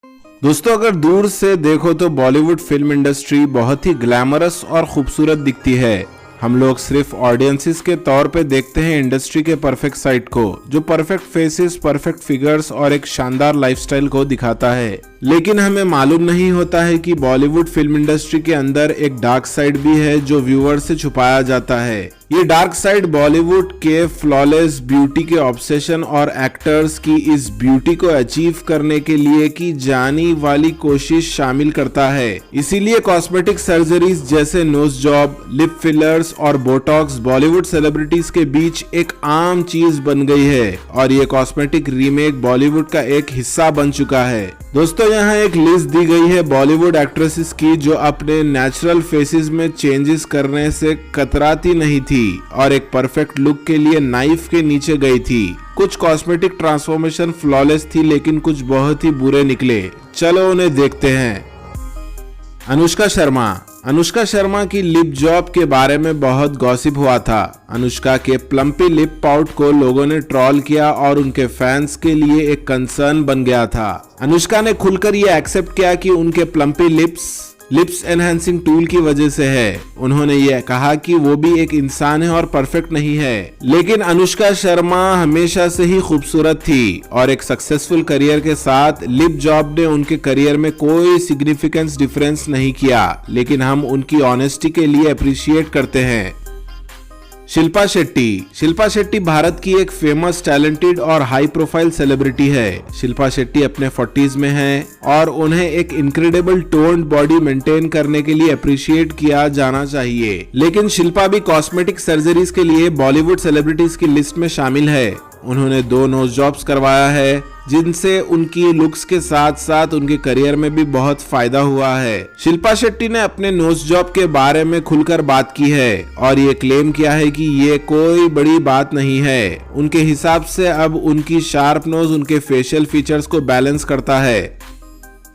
दोस्तों, अगर दूर से देखो तो बॉलीवुड फिल्म इंडस्ट्री बहुत ही ग्लैमरस और खूबसूरत दिखती है। हम लोग सिर्फ ऑडियंसेस के तौर पे देखते हैं इंडस्ट्री के परफेक्ट साइड को, जो परफेक्ट फेसेस, परफेक्ट फिगर्स और एक शानदार लाइफस्टाइल को दिखाता है। लेकिन हमें मालूम नहीं होता है कि बॉलीवुड फिल्म इंडस्ट्री के अंदर एक डार्क साइड भी है जो व्यूअर से छुपाया जाता है। ये डार्क साइड बॉलीवुड के फ्लॉलेस ब्यूटी के ऑब्सेशन और एक्टर्स की इस ब्यूटी को अचीव करने के लिए की जाने वाली कोशिश शामिल करता है। इसीलिए कॉस्मेटिक सर्जरीज जैसे नोज जॉब, लिप फिलर्स और बोटॉक्स बॉलीवुड सेलिब्रिटीज के बीच एक आम चीज बन गई है और ये कॉस्मेटिक रीमेक बॉलीवुड का एक हिस्सा बन चुका है। दोस्तों, यहाँ एक लिस्ट दी गई है बॉलीवुड एक्ट्रेसेस की जो अपने नेचुरल फेसेस में चेंजेस करने से कतराती नहीं थी और एक परफेक्ट लुक के लिए नाइफ के नीचे गई थी। कुछ कॉस्मेटिक ट्रांसफॉर्मेशन फ्लॉलेस थी, लेकिन कुछ बहुत ही बुरे निकले। चलो उन्हें देखते हैं। अनुष्का शर्मा की लिप जॉब के बारे में बहुत गॉसिप हुआ था। अनुष्का के प्लम्पी लिप पाउट को लोगों ने ट्रोल किया और उनके फैंस के लिए एक कंसर्न बन गया था। अनुष्का ने खुलकर ये एक्सेप्ट किया कि उनके प्लम्पी लिप्स एनहांसिंग टूल की वजह से है। उन्होंने ये कहा कि वो भी एक इंसान है और परफेक्ट नहीं है। लेकिन अनुष्का शर्मा हमेशा से ही खूबसूरत थी और एक सक्सेसफुल करियर के साथ लिप जॉब ने उनके करियर में कोई सिग्निफिकेंस डिफरेंस नहीं किया। लेकिन हम उनकी ऑनेस्टी के लिए अप्रिशिएट करते हैं। शिल्पा शेट्टी भारत की एक फेमस, टैलेंटेड और हाई प्रोफाइल सेलिब्रिटी है। शिल्पा शेट्टी अपने 40s में हैं और उन्हें एक इनक्रेडिबल टोन्ड बॉडी मेंटेन करने के लिए अप्रिशिएट किया जाना चाहिए। लेकिन शिल्पा भी कॉस्मेटिक सर्जरीज के लिए बॉलीवुड सेलिब्रिटीज की लिस्ट में शामिल है। उन्होंने 2 नोज जॉब्स करवाया है, जिनसे उनकी लुक्स के साथ साथ उनके करियर में भी बहुत फायदा हुआ है। शिल्पा शेट्टी ने अपने नोज जॉब के बारे में खुलकर बात की है और ये क्लेम किया है कि ये कोई बड़ी बात नहीं है। उनके हिसाब से अब उनकी शार्प नोज उनके फेशियल फीचर्स को बैलेंस करता है।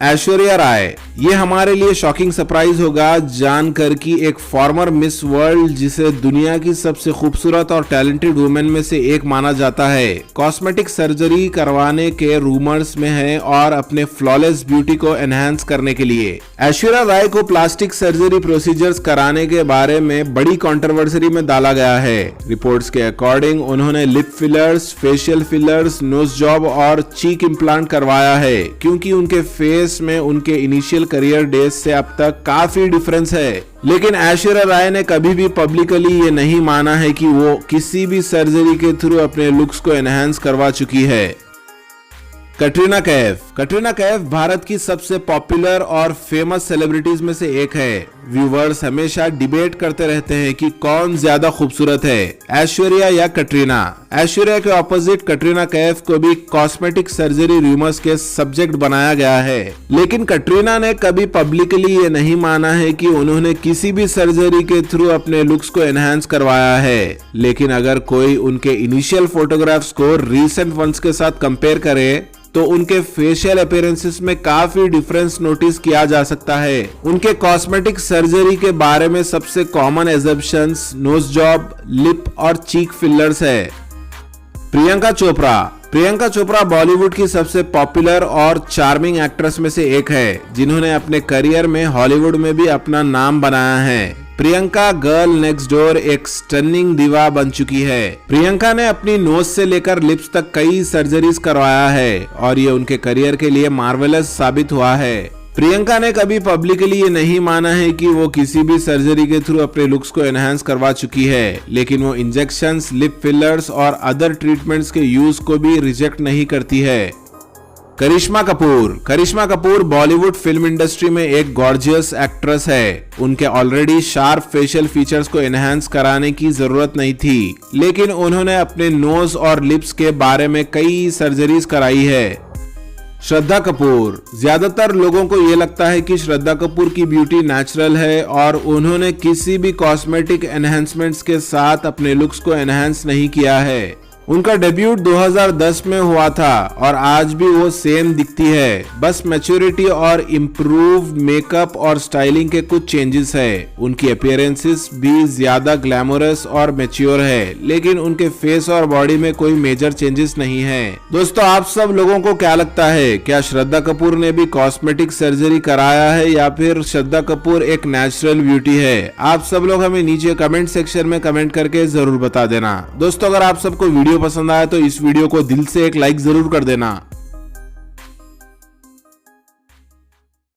ऐश्वर्या राय, ये हमारे लिए शॉकिंग सरप्राइज होगा जानकर कि एक फॉर्मर मिस वर्ल्ड, जिसे दुनिया की सबसे खूबसूरत और टैलेंटेड वुमेन में से एक माना जाता है, कॉस्मेटिक सर्जरी करवाने के रूमर्स में है और अपने फ्लॉलेस ब्यूटी को एनहांस करने के लिए। ऐश्वर्या राय को प्लास्टिक सर्जरी प्रोसीजर्स कराने के बारे में बड़ी कंट्रोवर्सी में डाला गया है। रिपोर्ट्स के अकॉर्डिंग उन्होंने lip fillers, facial fillers, nose job और चीक इम्प्लांट करवाया है, क्योंकि उनके फेस में उनके इनिशियल करियर डेज से अब तक काफी डिफरेंस है। लेकिन ऐश्वर्या राय ने कभी भी पब्लिकली ये नहीं माना है कि वो किसी भी सर्जरी के थ्रू अपने लुक्स को एनहांस करवा चुकी है। कटरीना कैफ भारत की सबसे पॉपुलर और फेमस सेलिब्रिटीज में से एक है। व्यूवर्स हमेशा डिबेट करते रहते हैं कि कौन ज्यादा खूबसूरत है, ऐश्वर्या या कटरीना। ऐश्वर्या के ऑपोजिट कटरीना कैफ को भी कॉस्मेटिक सर्जरी रूमर्स के सब्जेक्ट बनाया गया है। लेकिन कटरीना ने कभी पब्लिकली ये नहीं माना है कि उन्होंने किसी भी सर्जरी के थ्रू अपने लुक्स को एनहांस करवाया है। लेकिन अगर कोई उनके इनिशियल फोटोग्राफ्स को रीसेंट वंस के साथ कंपेयर करे तो उनके फेशियल अपीयरेंसेस में काफी डिफरेंस नोटिस किया जा सकता है। उनके कॉस्मेटिक सर्जरी के बारे में सबसे common assumptions nose job, lip और चीक फिलर्स है। प्रियंका चोपड़ा बॉलीवुड की सबसे पॉपुलर और चार्मिंग एक्ट्रेस में से एक है, जिन्होंने अपने करियर में हॉलीवुड में भी अपना नाम बनाया है। प्रियंका गर्ल नेक्स्ट डोर एक स्टनिंग दीवा बन चुकी है। प्रियंका ने अपनी नोज से लेकर लिप्स तक कई सर्जरीज करवाया है और ये उनके करियर के लिए मार्वेलस साबित हुआ है। प्रियंका ने कभी पब्लिकली ये नहीं माना है कि वो किसी भी सर्जरी के थ्रू अपने लुक्स को एनहांस करवा चुकी है, लेकिन वो इंजेक्शंस, लिप फिलर्स और अदर ट्रीटमेंट्स के यूज को भी रिजेक्ट नहीं करती है। करिश्मा कपूर बॉलीवुड फिल्म इंडस्ट्री में एक गॉर्जियस एक्ट्रेस है। उनके ऑलरेडी शार्प फेशियल फीचर्स को एनहांस कराने की जरूरत नहीं थी, लेकिन उन्होंने अपने नोज और लिप्स के बारे में कई सर्जरीज कराई है। श्रद्धा कपूर, ज्यादातर लोगों को ये लगता है कि श्रद्धा कपूर की ब्यूटी नेचुरल है और उन्होंने किसी भी कॉस्मेटिक एनहांसमेंट्स के साथ अपने लुक्स को एनहांस नहीं किया है। उनका डेब्यूट 2010 में हुआ था और आज भी वो सेम दिखती है, बस मैच्योरिटी और इम्प्रूव मेकअप और स्टाइलिंग के कुछ चेंजेस है। उनकी अपीयरेंसेस भी ज्यादा ग्लैमरस और मैच्योर है, लेकिन उनके फेस और बॉडी में कोई मेजर चेंजेस नहीं है। दोस्तों, आप सब लोगों को क्या लगता है, क्या श्रद्धा कपूर ने भी कॉस्मेटिक सर्जरी कराया है या फिर श्रद्धा कपूर एक नेचुरल ब्यूटी है? आप सब लोग हमें नीचे कमेंट सेक्शन में कमेंट करके जरूर बता देना। दोस्तों, अगर आप सबको वीडियो पसंद आया तो इस वीडियो को दिल से एक लाइक जरूर कर देना।